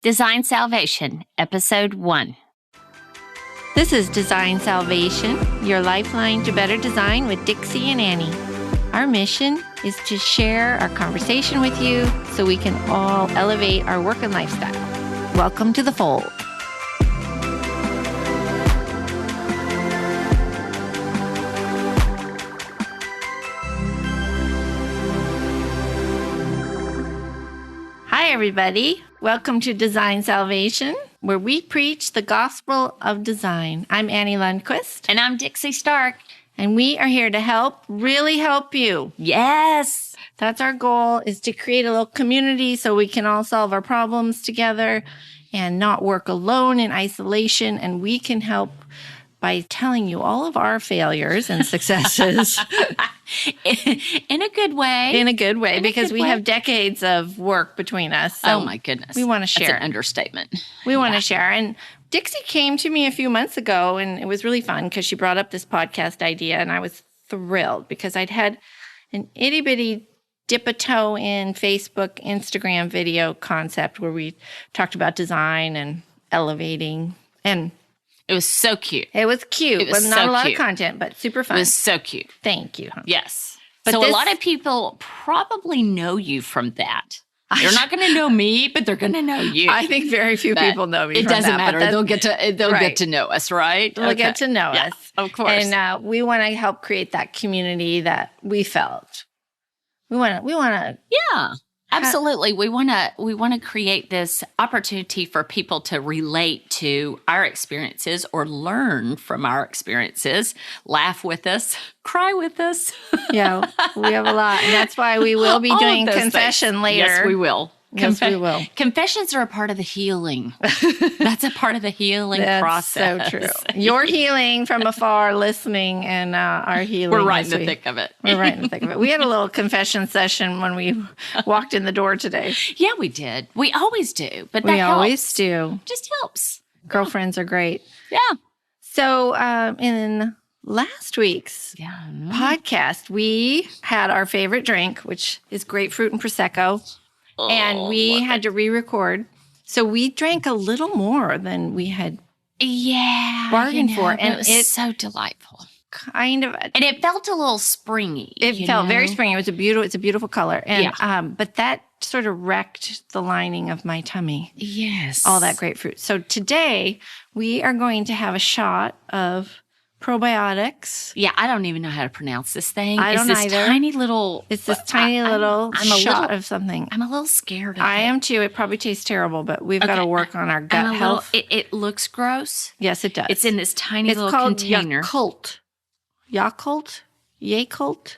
Design Salvation, Episode 1. This is Design Salvation, your lifeline to better design with Dixie and Annie. Our mission is to share our conversation with you so we can all elevate our work and lifestyle. Welcome to the fold. Hi, everybody. Welcome to Design Salvation, where we preach the gospel of design. I'm Annie Lundquist. And I'm Dixie Stark. And we are here to help, really help you. Yes. That's our goal, is to create a little community so we can all solve our problems together and not work alone in isolation. And we can help by telling you all of our failures and successes. In a good way. In a good way, because we have decades of work between us. So oh, my goodness. We want to share. That's an understatement. We want to share. And Dixie came to me a few months ago, and it was really fun because she brought up this podcast idea, and I was thrilled because I'd had an itty-bitty dip-a-toe in Facebook, Instagram video concept where we talked about design and elevating, and it was so cute. It was cute. It was not so a lot cute. of content, but super fun. It was so cute. Thank you. Yes. But so a lot of people probably know you from that. They're not going to know me, but they're going to know you. I think very few people know me. It from doesn't that, matter. They'll get to know us, right? They'll get to know Yeah, us, of course. And we want to help create that community that we felt. We want to. Yeah. Absolutely. We want to create this opportunity for people to relate to our experiences or learn from our experiences, laugh with us, cry with us. Yeah, we have a lot. And that's why we will be doing confession later. Yes, we will. Yes, we will. Confessions are a part of the healing. That's a part of the healing process. So true. You're healing from afar, listening, and our healing. We're right in the thick of it. We're right in the thick of it. We had a little confession session when we walked in the door today. Yeah, we did. We always do. But we that helps. always do. Just helps. Girlfriends are great. Yeah. So in last week's podcast, we had our favorite drink, which is grapefruit and Prosecco. And we had to re-record. So we drank a little more than we had bargained for. And it was so delightful. Kind of. And it felt a little springy. It felt very springy. It's a beautiful color. And but that sort of wrecked the lining of my tummy. Yes. All that grapefruit. So today we are going to have a shot of probiotics. Yeah, I don't even know how to pronounce this thing. I don't either. It's this tiny little shot of something. I'm a little scared of it. I am too. It probably tastes terrible, but we've got to work on our gut health. It looks gross. Yes, it does. It's in this tiny little container. It's called Yakult. Yakult?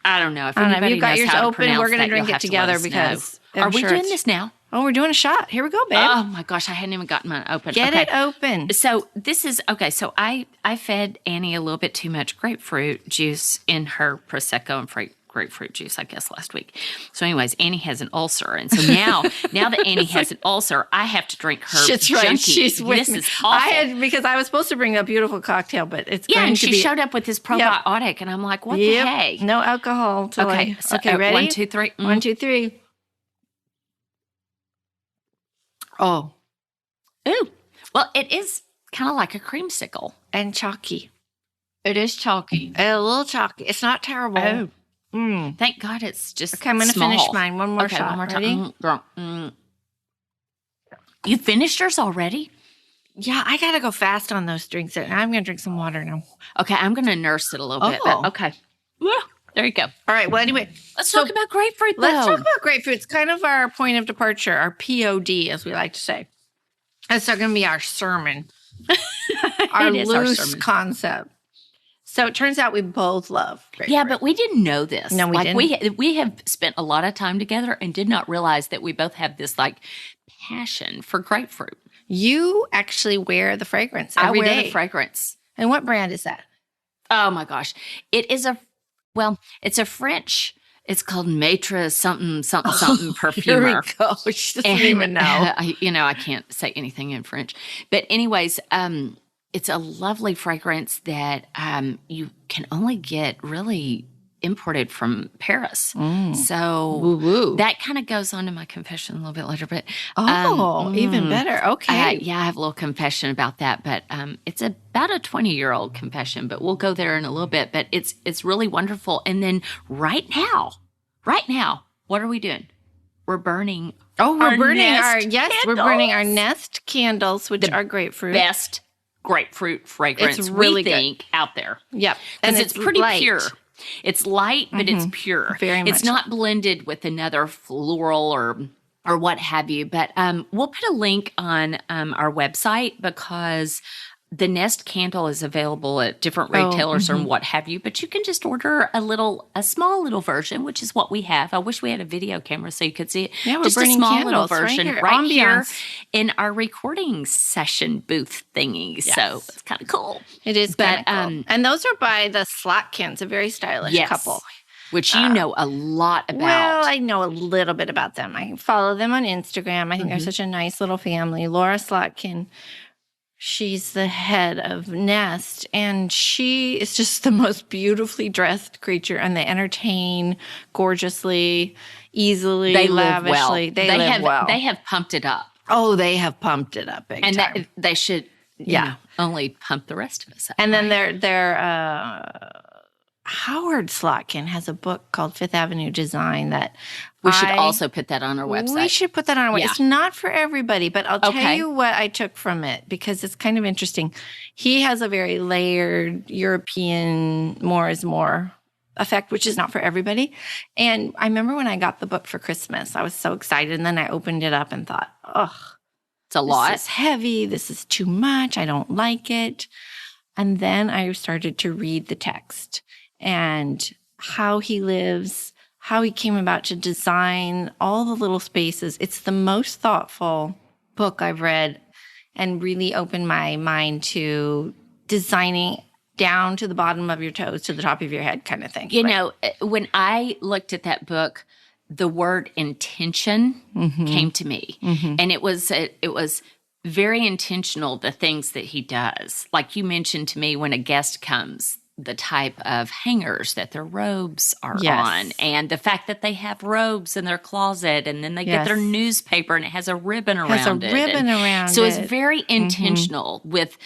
I don't know. If you've got yours open, we're going to drink it together because are we doing this now? Oh, we're doing a shot. Here we go, babe. Oh, my gosh. I hadn't even gotten mine open. Get it open. So this is, so I fed Annie a little bit too much grapefruit juice in her Prosecco and grapefruit juice, I guess, last week. So anyways, Annie has an ulcer. And so now that Annie has an ulcer, I have to drink her That's right. junkie. She's with this me. is awful. Because I was supposed to bring a beautiful cocktail, but it's going to be. Yeah, and she showed up with this probiotic, and I'm like, what the heck? No alcohol. Okay, ready? 1, 2, 3. 1, 2, 3. Oh. Ooh. Well, it is kind of like a creamsicle. And chalky. It is chalky. A little chalky. It's not terrible. Oh. Thank God it's just Okay, I'm going to finish mine. One more shot. One more Ready? time. You finished yours already? Yeah, I got to go fast on those drinks. I'm going to drink some water now. Okay, I'm going to nurse it a little bit. Oh. But okay. There you go. All right. Well, anyway. Let's talk about grapefruit, though. Let's talk about grapefruit. It's kind of our point of departure, our POD, as we like to say. It's going to be our sermon. Our loose concept. So it turns out we both love grapefruit. Yeah, but we didn't know this. No, we didn't. We have spent a lot of time together and did not realize that we both have this passion for grapefruit. You actually wear the fragrance every day. I wear the fragrance. And what brand is that? Oh my gosh. It is it's a French, it's called Maitre something perfumer. Here we go. She doesn't even know. I can't say anything in French. But anyways, it's a lovely fragrance that you can only get really imported from Paris. So Woo-woo. that kind of goes on to my confession a little bit later. But even better. Okay. yeah, I have a little confession about that, but it's about a 20-year-old confession, but we'll go there in a little bit. But it's really wonderful. And then right now, what are we doing? We're burning. We're burning Nest we're burning our candles. Nest candles, which are grapefruit. Best grapefruit fragrance It's really we think out there. Yep. Because it's pretty light. pure. It's light, but it's pure. Very much It's not blended with another floral or what have you. But we'll put a link on our website because the Nest candle is available at different retailers and what have you. But you can just order a small little version, which is what we have. I wish we had a video camera so you could see it. Yeah, we're just a burning small candles little version right here. here in our recording session booth thingy. Yes. So it's kind of cool. It is kind of cool. And those are by the Slotkins, a very stylish couple. Which you know a lot about. Well, I know a little bit about them. I follow them on Instagram. I think they're such a nice little family. Laura Slotkin, she's the head of Nest, and she is just the most beautifully dressed creature, and they entertain gorgeously, easily, They lavishly. live well. They live have, well. They have pumped it up. Oh, they have pumped it up big And time. they should you know, only pump the rest of us up. And then Howard Slotkin has a book called Fifth Avenue Design that we should also put that on our website. We should put that on our website. Yeah. It's not for everybody, but I'll tell you what I took from it because it's kind of interesting. He has a very layered European more is more effect, which is not for everybody. And I remember when I got the book for Christmas, I was so excited. And then I opened it up and thought, it's a lot. This is heavy. This is too much. I don't like it. And then I started to read the text and how he lives, how he came about to design all the little spaces. It's the most thoughtful book I've read and really opened my mind to designing down to the bottom of your toes to the top of your head kind of thing. You know, when I looked at that book, the word intention came to me. And it was very intentional, the things that he does. Like you mentioned to me when a guest comes, the type of hangers that their robes are on and the fact that they have robes in their closet and then they get their newspaper and it has a ribbon around it. So it's very intentional with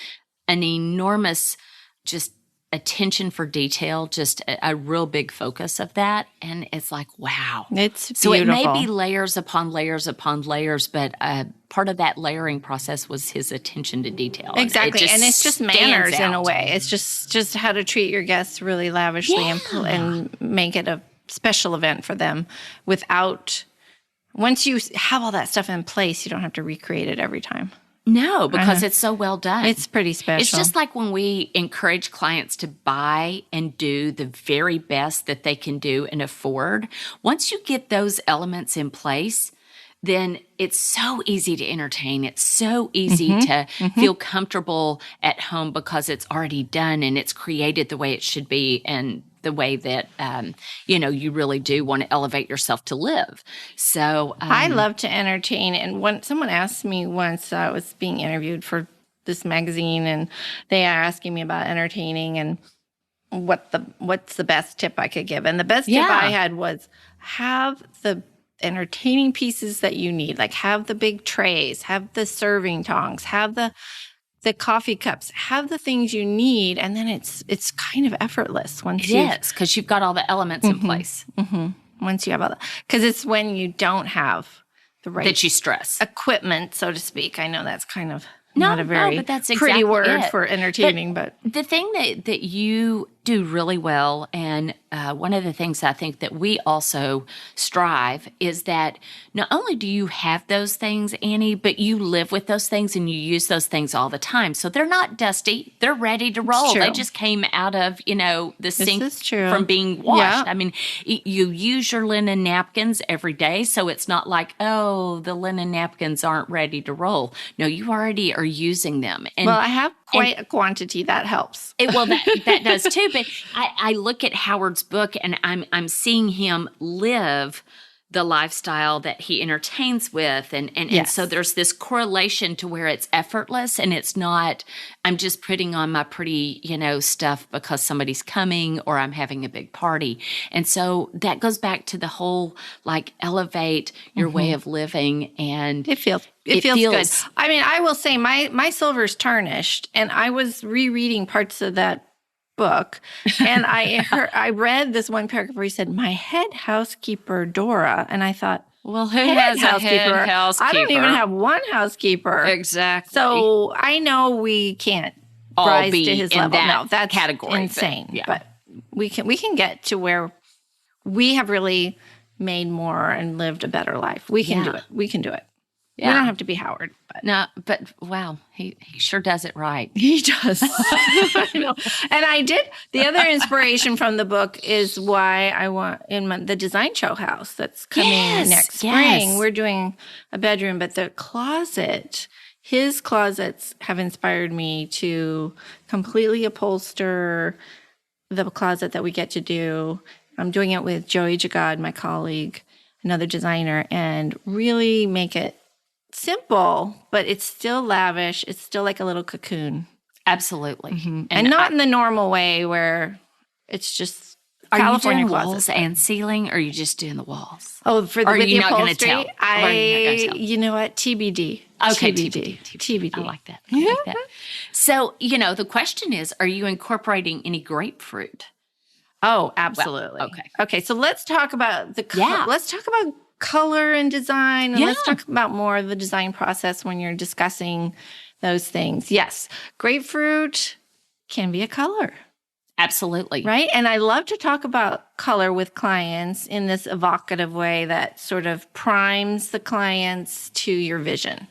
an enormous just attention for detail, just a real big focus of that. And it's like, wow. It's beautiful. So it may be layers upon layers upon layers, but part of that layering process was his attention to detail. Exactly. And it's just manners in a way. It's just how to treat your guests really lavishly and make it a special event for them without, once you have all that stuff in place, you don't have to recreate it every time. No, because it's so well done. It's pretty special. It's just like when we encourage clients to buy and do the very best that they can do and afford. Once you get those elements in place, then it's so easy to entertain. It's so easy to feel comfortable at home because it's already done and it's created the way it should be and the way that, you really do want to elevate yourself to live. So I love to entertain. And when someone asked me once, I was being interviewed for this magazine and they are asking me about entertaining and what's the best tip I could give. And the best tip I had was have the entertaining pieces that you need, like have the big trays, have the serving tongs, have the coffee cups, have the things you need, and then it's kind of effortless once because you've got all the elements in place. Once you have all that, because it's when you don't have the right that you stress equipment, so to speak. I know that's kind of No, not a very but that's pretty exactly word it. for entertaining, but the thing that you do really well, and one of the things I think that we also strive is that not only do you have those things, Annie, but you live with those things and you use those things all the time. So they're not dusty. They're ready to roll. true. They just came out of, the sink is true. from being washed. Yeah. I mean, you use your linen napkins every day, so it's not like, oh, the linen napkins aren't ready to roll. No, you already are using them. And well, I have quite a quantity. That helps. that does too. But I look at Howard's book and I'm seeing him live the lifestyle that he entertains with. And so there's this correlation to where it's effortless and it's not, I'm just putting on my pretty, stuff because somebody's coming or I'm having a big party. And so that goes back to the whole like elevate your way of living. And it feels good. I mean, I will say my silver's tarnished, and I was rereading parts of that book, and I read this one paragraph where he said, "My head housekeeper Dora," and I thought, well, who has a head housekeeper? I don't even have one housekeeper. Exactly. So I know we can't rise to his level. No, that's category, insane. But we can get to where we have really made more and lived a better life. We can do it. We can do it. Yeah. We don't have to be Howard. But wow, he sure does it right. He does. I know. And the other inspiration from the book is why I want in the design show house that's coming next spring. We're doing a bedroom, but his closets have inspired me to completely upholster the closet that we get to do. I'm doing it with Joey Jagad, my colleague, another designer, and really make it simple, but it's still lavish. It's still like a little cocoon. Absolutely. Mm-hmm. And not in the normal way where it's just California you doing closets. Walls and ceiling, or are you just doing the walls? Oh, with the upholstery? You know what? TBD. Okay, TBD. I like that. I like that. So, the question is, are you incorporating any grapefruit? Oh, absolutely. Well, Okay, so let's talk about let's talk about color and design, and let's talk about more of the design process when you're discussing those things. Yes, grapefruit can be a color. Absolutely. Right? And I love to talk about color with clients in this evocative way that sort of primes the clients to your vision.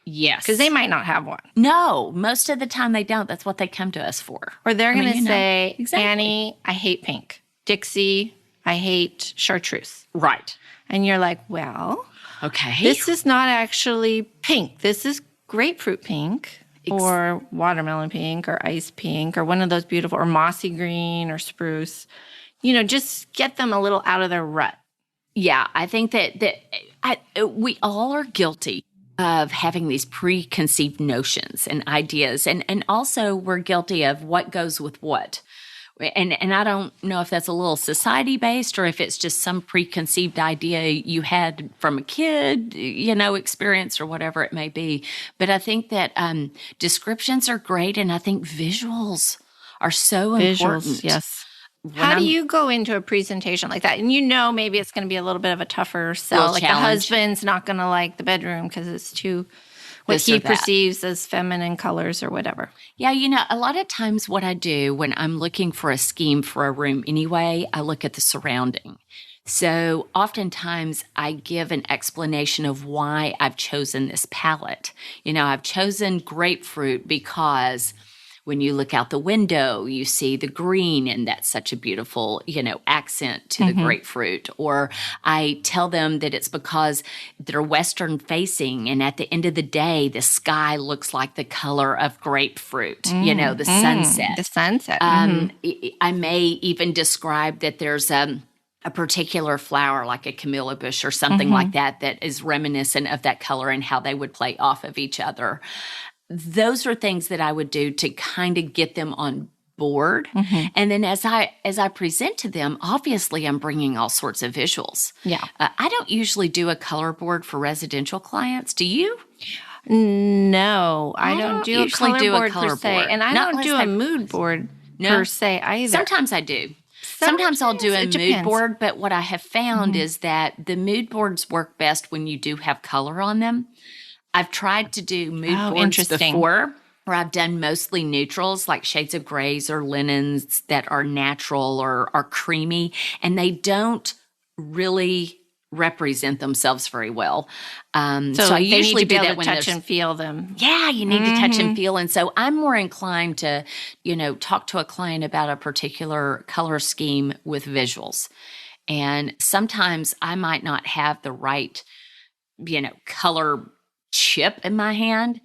Yes. Because they might not have one. No, most of the time they don't. That's what they come to us for. Or they're going to say, Annie, I hate pink. Dixie, I hate chartreuse. Right. And you're like, well, okay, this is not actually pink. This is grapefruit pink or watermelon pink or ice pink or one of those beautiful, or mossy green or spruce. Just get them a little out of their rut. Yeah, I think that we all are guilty of having these preconceived notions and ideas. And also we're guilty of what goes with what. And I don't know if that's a little society-based or if it's just some preconceived idea you had from a kid, experience or whatever it may be. But I think that descriptions are great, and I think visuals are so important. Yes. How do you go into a presentation like that? And maybe it's going to be a little bit of a tougher sell. Like challenge. The husband's not going to like the bedroom because it's too what he perceives as feminine colors or whatever. Yeah, a lot of times what I do when I'm looking for a scheme for a room anyway, I look at the surrounding. So oftentimes I give an explanation of why I've chosen this palette. I've chosen grapefruit because when you look out the window, you see the green, and that's such a beautiful, accent to the grapefruit. Or I tell them that it's because they're Western facing, and at the end of the day, the sky looks like the color of grapefruit, the sunset. The sunset. I may even describe that there's a particular flower, like a camellia bush or something like that is reminiscent of that color and how they would play off of each other. Those are things that I would do to kind of get them on board. And then as I present to them, obviously I'm bringing all sorts of visuals. Yeah. I don't usually do a color board for residential clients. Do you? No, I don't do a color board per se. Board. And I don't do a mood board per se either. Sometimes I do. Sometimes I'll do a mood board, but what I have found is that the mood boards work best when you do have color on them. I've tried to do mood boards before where I've done mostly neutrals, like shades of grays or linens that are natural or are creamy, and they don't really represent themselves very well. So I usually do that when touch and feel them. Yeah, you need to touch and feel. And so I'm more inclined to, talk to a client about a particular color scheme with visuals. And sometimes I might not have the right, color chip in my hand,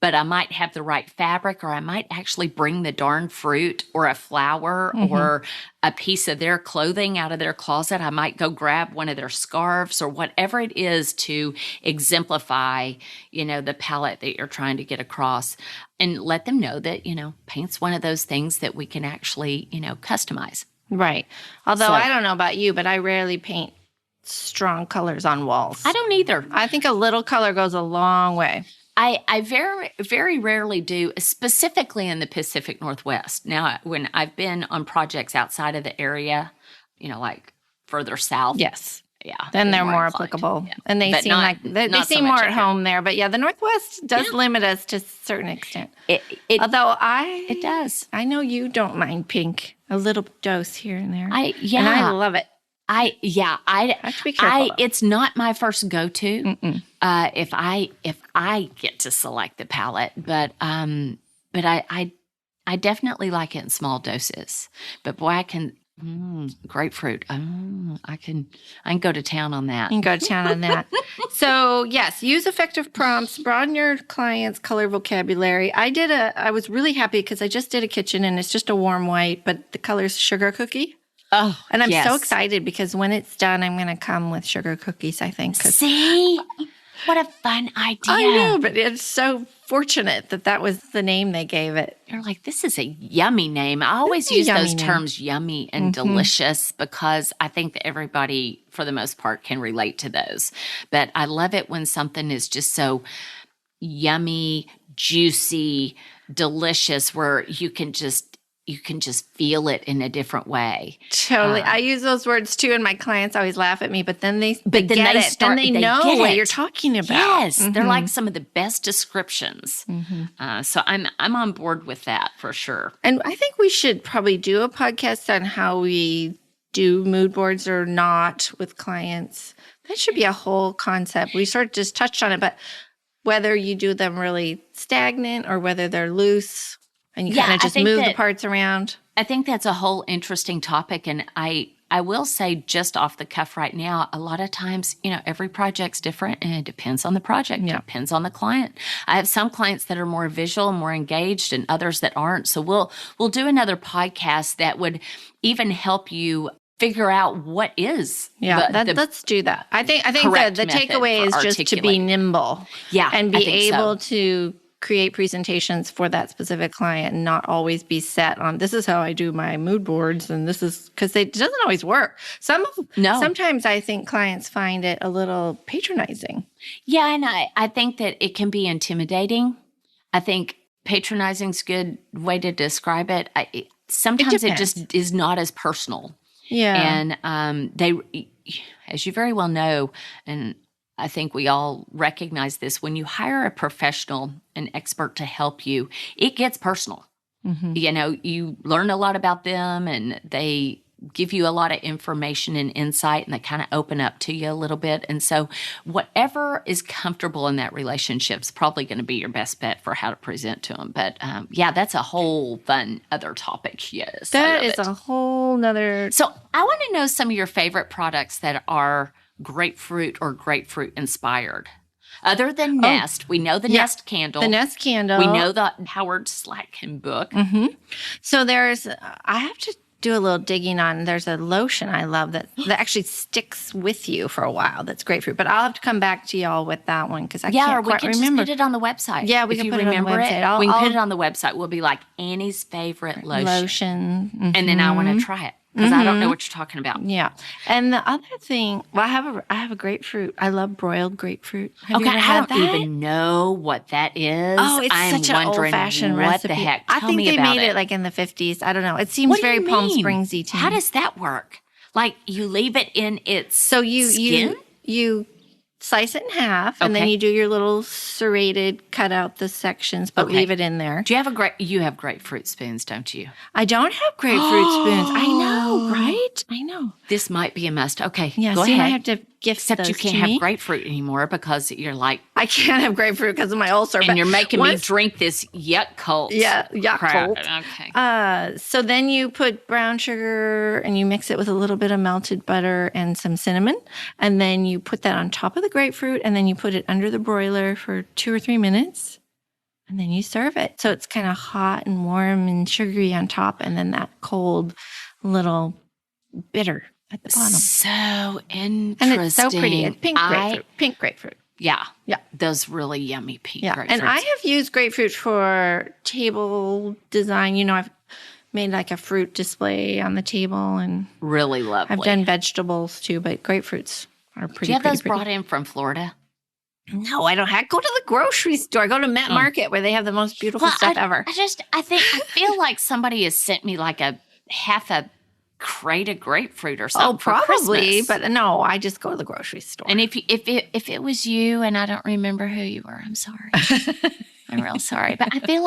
but I might have the right fabric, or I might actually bring the darn fruit or a flower or a piece of their clothing out of their closet. I might go grab one of their scarves or whatever it is to exemplify, the palette that you're trying to get across, and let them know that, paint's one of those things that we can actually, customize. Right. Although I don't know about you, but I rarely paint strong colors on walls. I don't either. I think a little color goes a long way. I very, very rarely do, specifically in the Pacific Northwest. Now, when I've been on projects outside of the area, like further south. Yes. Yeah. Then they're more applicable. Yeah. And they seem they seem more at home there. But yeah, the Northwest does limit us to a certain extent. Although it does. I know you don't mind pink. A little dose here and there. And I love it. I have to be careful. It's not my first go-to. If I get to select the palette, but I definitely like it in small doses. But boy, I can grapefruit. I can go to town on that. You can go to town on that. So yes, use effective prompts. Broaden your client's color vocabulary. I was really happy because I just did a kitchen and it's just a warm white, but the color's sugar cookie. Oh, and I'm so excited because when it's done, I'm going to come with sugar cookies, I think. See? What a fun idea. I know, but it's so fortunate that was the name they gave it. You're like, this is a yummy name. I always use those terms, yummy and delicious, because I think that everybody, for the most part, can relate to those. But I love it when something is just so yummy, juicy, delicious, where you can just feel it in a different way. Totally. I use those words too, and my clients always laugh at me, but then they get it. Then they know what you're talking about. Yes. They're like some of the best descriptions. So I'm on board with that for sure. And I think we should probably do a podcast on how we do mood boards or not with clients. That should be a whole concept. We sort of just touched on it, but whether you do them really stagnant or whether they're loose, and you kind of just move the parts around. I think that's a whole interesting topic. And I will say just off the cuff right now, a lot of times, every project's different and it depends on the project. Yeah. It depends on the client. I have some clients that are more visual, more engaged, and others that aren't. So we'll do another podcast that would even help you figure out what is. Yeah, let's do that. I think the takeaway is just to be nimble. Yeah, and be able to create presentations for that specific client and not always be set on this is how I do my mood boards, and this is because it doesn't always work. Sometimes I think clients find it a little patronizing. Yeah, and I think that it can be intimidating. I think patronizing is a good way to describe it. Sometimes it just is not as personal. Yeah, and they, as you very well know, and I think we all recognize this, when you hire a professional, an expert to help you, it gets personal. You learn a lot about them and they give you a lot of information and insight, and they kind of open up to you a little bit. And so whatever is comfortable in that relationship is probably going to be your best bet for how to present to them. But that's a whole fun other topic. Yes. That is a whole nother. So I want to know some of your favorite products that are grapefruit or grapefruit inspired. Other than Nest, we know the Nest candle. The Nest candle. We know the Howard Slatkin book. So I have to do a little digging on, there's a lotion I love that actually sticks with you for a while. That's grapefruit. But I'll have to come back to y'all with that one because I can't quite remember. Just put it on the website. Yeah, we can put it on the website. We can put it on the website. We'll be like Annie's favorite lotion. And then I want to try it. Because I don't know what you're talking about. Yeah. And the other thing, I have a grapefruit. I love broiled grapefruit. Have you ever I had don't that? even know what that is. Oh, it's such an old-fashioned recipe. What the heck? I think they made it like in the 50s. I don't know. It seems very Palm Springsy to me. How does that work? Like you leave it in its skin? You slice it in half, and then you do your little serrated, cut out the sections, but leave it in there. Do you have you have grapefruit spoons, don't you? I don't have grapefruit spoons. I know, right? I know. This might be a must. Okay, yeah, go ahead. I have to gift Except you can't have grapefruit anymore because you're like... I can't have grapefruit because of my ulcer. And you're making me drink this Yakult. Yeah, Yakult. Okay. So then you put brown sugar and you mix it with a little bit of melted butter and some cinnamon. And then you put that on top of the grapefruit and then you put it under the broiler for 2 or 3 minutes. and then you serve it. So it's kind of hot and warm and sugary on top, and then that cold little bitter at the bottom. So interesting. And it's so pretty. It's pink grapefruit. Pink grapefruit. Yeah. Yeah. Those really yummy pink grapefruits. And I have used grapefruit for table design. You know, I've made like a fruit display on the table, and really lovely. I've done vegetables too, but grapefruits are pretty. Do you have those brought in from Florida? No, I don't. I go to the grocery store. I go to Met Market where they have the most beautiful stuff ever. I feel like somebody has sent me like half a crate of grapefruit or something. Oh, probably, for Christmas. But no, I just go to the grocery store. And if it was you, and I don't remember who you were, I'm sorry. I'm real sorry. But I feel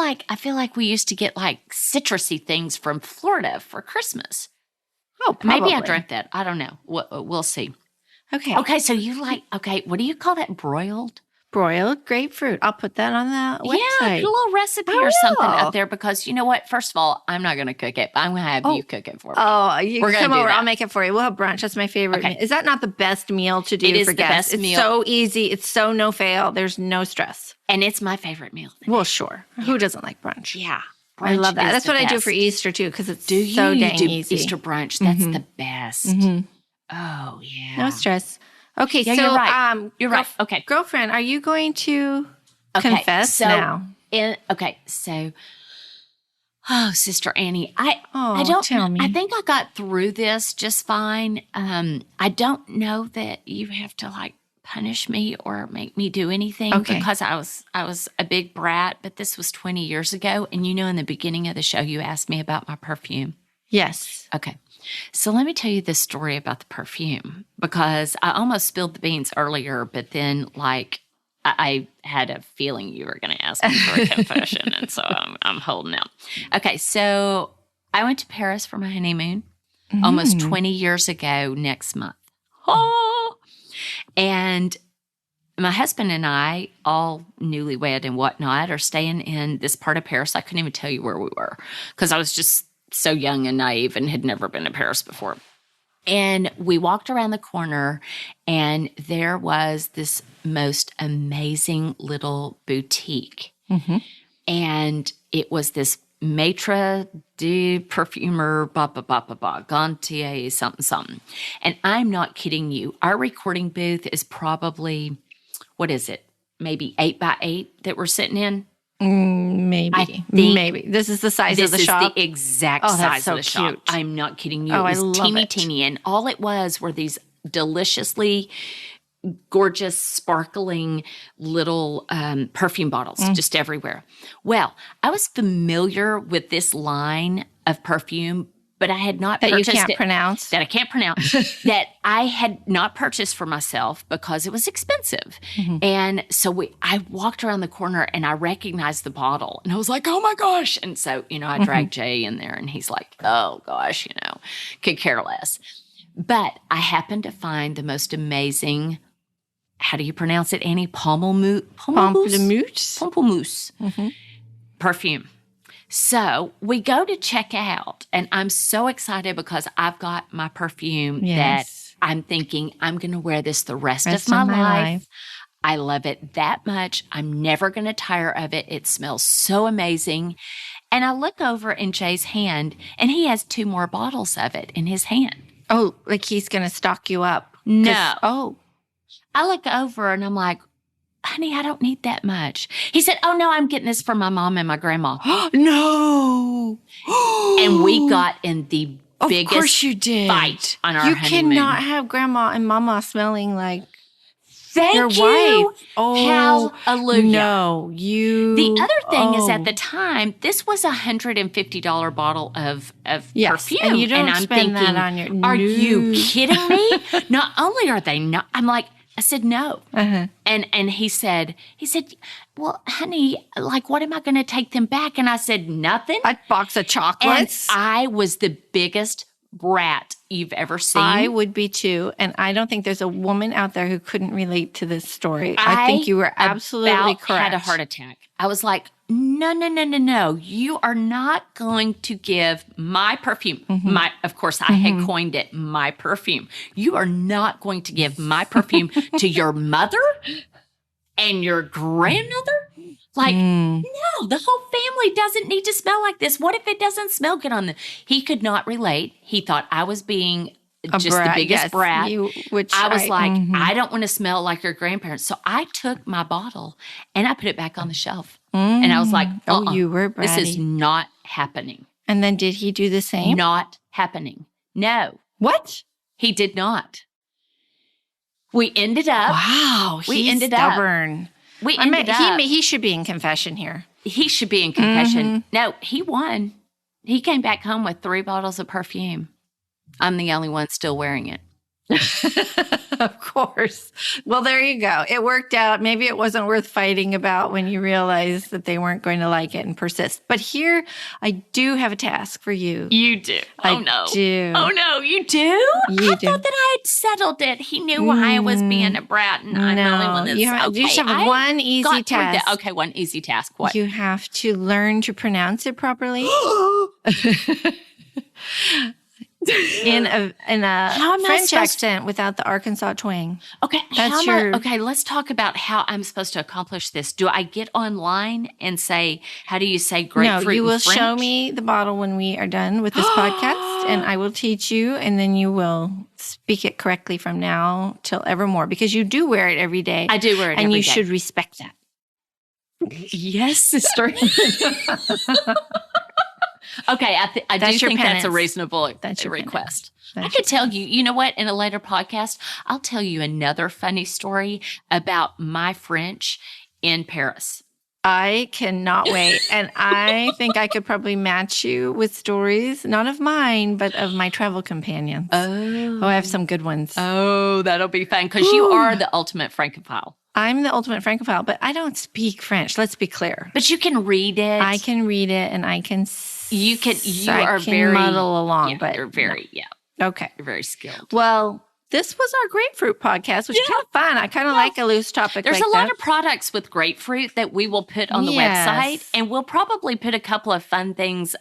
like we used to get like citrusy things from Florida for Christmas. Oh, probably. Maybe I dreamt that. I don't know. We'll see. Okay. Okay, so you what do you call that? Broiled grapefruit. I'll put that on the website. Yeah, a little recipe or something up there, because you know what? First of all, I'm not going to cook it, but I'm going to have you cook it for me. Oh, you We're come gonna do over. that. I'll make it for you. We'll have brunch. That's my favorite. Okay. Meal. Is that not the best meal to do It is for the guests? best meal. It's so easy. It's so no fail. There's no stress. And it's my favorite meal. Well, sure. Who doesn't like brunch? Yeah. I love that. Brunch is That's the what I do best. for Easter too, because it's Do so you dang do easy. Easter brunch? That's the best. Oh, yeah. No stress. Okay, Yeah, so you're right. You're right. Okay. Girlfriend, are you going to Okay, confess so now? Sister Annie, I Oh, don't tell me. I think I got through this just fine. I don't know that you have to like punish me or make me do anything, because I was a big brat, but this was 20 years ago, and you know, in the beginning of the show you asked me about my perfume. Yes. Okay. So let me tell you this story about the perfume, because I almost spilled the beans earlier, but then like I had a feeling you were going to ask me for a confession, and so I'm holding out. Okay, so I went to Paris for my honeymoon almost 20 years ago next month. Oh! And my husband and I, all newlywed and whatnot, are staying in this part of Paris. I couldn't even tell you where we were because I was just so young and naive and had never been to Paris before. And we walked around the corner, and there was this most amazing little boutique. And it was this Maitre de Perfumer, Gantier, something. And I'm not kidding you. Our recording booth is probably, what is it? Maybe 8x8 that we're sitting in. Maybe. This is the size of the shop. This is the exact size of the shop. Cute. I'm not kidding you. Oh, it was I love teeny, it. teeny. And all it was were these deliciously gorgeous, sparkling little perfume bottles just everywhere. Well, I was familiar with this line of perfume, but I had not purchased that you can't it. pronounce. That I can't pronounce. That I had not purchased for myself because it was expensive. And so I walked around the corner and I recognized the bottle, and I was like, oh my gosh. And so, I dragged Jay in there, and he's like, oh gosh, could care less. But I happened to find the most amazing, how do you pronounce it, Annie? Pamplemousse perfume. So we go to check out, and I'm so excited because I've got my perfume that I'm thinking I'm going to wear this the rest of my life. I love it that much. I'm never going to tire of it. It smells so amazing. And I look over in Jay's hand, and he has 2 more bottles of it in his hand. Oh, like he's going to stock you up. No. Oh. I look over, and I'm like, honey, I don't need that much. He said, oh, no, I'm getting this for my mom and my grandma. No. And we got in the biggest Of course you did. fight on our You honeymoon. cannot have grandma and mama smelling like Thank your you. wife. Oh, hallelujah. No, you. The other thing is, at the time, this was $150 bottle of perfume. And you don't I'm spend thinking, that on your are you nude. kidding me? Not only are they not, I'm like, I said, no. Uh-huh. And he said, well, honey, like, what am I going to take them back? And I said, nothing. A box of And chocolates. I was the biggest brat you've ever seen. I would be too. And I don't think there's a woman out there who couldn't relate to this story. I think you were absolutely about correct. Had a heart attack. I was like, no. You are not going to give my perfume. Of course, I had coined it my perfume. You are not going to give my perfume to your mother and your grandmother. Like, no. no, the whole family doesn't need to smell like this. What if it doesn't smell good on them? He could not relate. He thought I was being just the biggest brat. I was like, I don't want to smell like your grandparents. So I took my bottle and I put it back on the shelf. And I was like, oh, you were bratty. This is not happening. And then did he do the same? Not happening. No. What? He did not. We ended up. Wow. He's stubborn. He should be in confession here. He should be in confession. No, he won. He came back home with 3 bottles of perfume. I'm the only one still wearing it. Of course. Well, there you go. It worked out. Maybe it wasn't worth fighting about when you realized that they weren't going to like it and persist. But here, I do have a task for you. You do? I do. Oh, no, you do? I thought that I had settled it. He knew why I was being a brat, and I'm the only one that's you just have one easy task. Okay, one easy task. What? You have to learn to pronounce it properly. In a French accent without the Arkansas twang. Okay, okay, let's talk about how I'm supposed to accomplish this. Do I get online and say, how do you say grapefruit? No, you will in French? show me the bottle when we are done with this podcast, and I will teach you, and then you will speak it correctly from now till evermore, because you do wear it every day. I do wear it every day. And you should respect that. Yes, sister. Okay, I do think that's a reasonable request. I could tell you, you know what, in a later podcast, I'll tell you another funny story about my French in Paris. I cannot wait. And I think I could probably match you with stories, not of mine, but of my travel companions. Oh, I have some good ones. Oh, that'll be fun, because you are the ultimate Francophile. I'm the ultimate Francophile, but I don't speak French. Let's be clear. But you can read it. I can read it, and I can. You are very muddle along, yeah, but you're very okay. You're very skilled. Well, this was our grapefruit podcast, which is kind of fun. I kind of like a loose topic. There's like a lot of products with grapefruit that we will put on the website, and we'll probably put a couple of fun things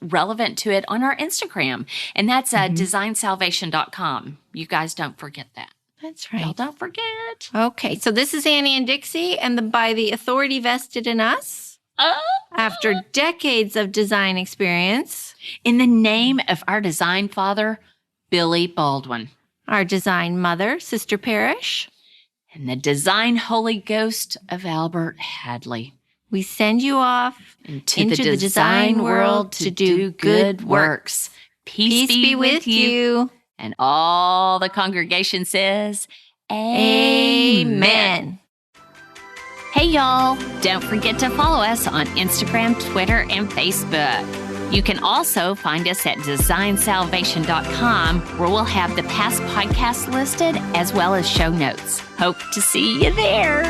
relevant to it on our Instagram, and that's designsalvation.com. You guys don't forget that. That's right. Y'all don't forget. Okay, so this is Annie and Dixie, and by the authority vested in us, after decades of design experience, in the name of our design father, Billy Baldwin, our design mother, Sister Parrish, and the design Holy Ghost of Albert Hadley, we send you off into the design world to do good works. Peace be with you. And all the congregation says, Amen. Hey, y'all. Don't forget to follow us on Instagram, Twitter, and Facebook. You can also find us at designsalvation.com, where we'll have the past podcasts listed as well as show notes. Hope to see you there.